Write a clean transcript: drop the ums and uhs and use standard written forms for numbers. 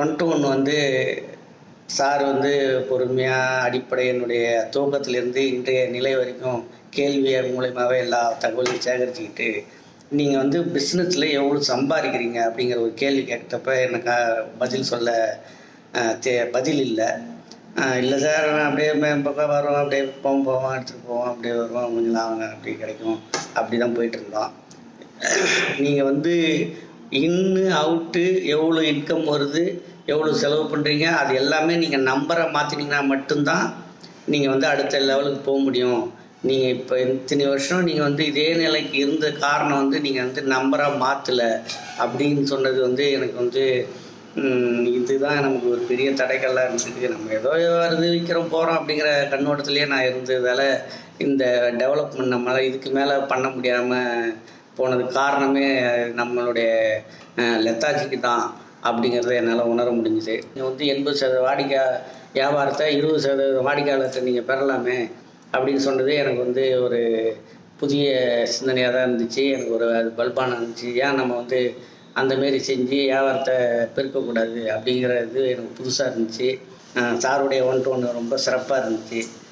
One to one வந்து sir வந்து பொறுமையாக அடிப்படை என்னுடைய துவக்கத்திலேருந்து இன்றைய நிலை வரைக்கும் கேள்வியர் மூலயமாவே எல்லா தகவலையும் சேகரிச்சுக்கிட்டு நீங்கள் வந்து பிஸ்னஸில் எவ்வளோ சம்பாதிக்கிறீங்க அப்படிங்கிற ஒரு கேள்வி கேட்டப்ப எனக்கு பதில் சொல்ல பதில் இல்லை. இல்லை சார் அப்படியே பக்கம் வரோம், அப்படியே போவோம் எடுத்துகிட்டு போவோம், அப்படியே வருவோம், கொஞ்சம் லாபங்க அப்படி கிடைக்கும், அப்படி தான் போயிட்டு இருந்தோம். நீங்கள் வந்து இன்னு அவுட்டு எவ்வளோ இன்கம் வருது, எவ்வளோ செலவு பண்ணுறீங்க, அது எல்லாமே நீங்கள் நம்பரை மாற்றினீங்கன்னா மட்டும்தான் நீங்கள் வந்து அடுத்த லெவலுக்கு போக முடியும். நீங்கள் இப்போ இத்தனை வருஷம் நீங்கள் வந்து இதே நிலைக்கு இருந்த காரணம் வந்து நீங்கள் வந்து நம்பராக மாற்றலை அப்படின்னு சொன்னது வந்து எனக்கு வந்து இதுதான் நமக்கு ஒரு பெரிய தடைகள்லாம் இருந்துருக்கு. நம்ம ஏதோ வருது விற்கிறோம் போகிறோம் அப்படிங்கிற கண்ணோட்டத்திலே நான் இருந்ததால் இந்த டெவலப்மெண்ட் நம்மளால் இதுக்கு மேலே பண்ண முடியாமல் போனதுக்கு காரணமே நம்மளுடைய லெத்தாஜிக்கு தான் அப்படிங்கிறத என்னால் உணர முடிஞ்சுது. நீங்கள் வந்து 80% வியாபாரத்தை 20% வாடிக்கையாளர்கிட்ட நீங்கள் பெறலாமே அப்படின்னு சொன்னது எனக்கு வந்து ஒரு புதிய சிந்தனையாக தான் இருந்துச்சு. எனக்கு ஒரு அது பல்பான இருந்துச்சு. ஏன் நம்ம வந்து அந்தமாரி செஞ்சு வியாபாரத்தை பெருக்கக்கூடாது அப்படிங்கிறது எனக்கு புதுசாக இருந்துச்சு. சாருடைய ஒன் டு ஒன்று ரொம்ப சிறப்பாக இருந்துச்சு.